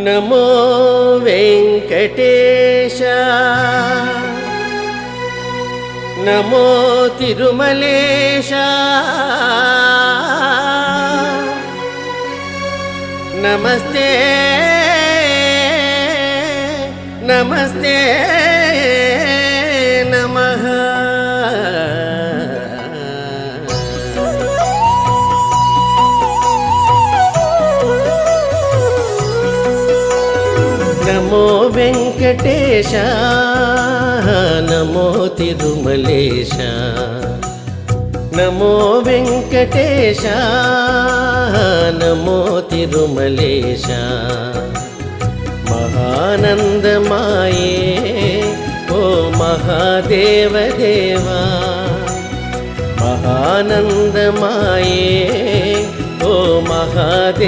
నమో వెంకటేశ నమో తిరుమలేశ నమస్తే నమస్తే నమః. నమో వెంకటేశ నమో తిరుమలేశ నమో వెంకటేశ నమో తిరుమలేశ. మహానందమాయే ఓ మహాదేవదేవా మహానందమాయే ఓ మహాదేవ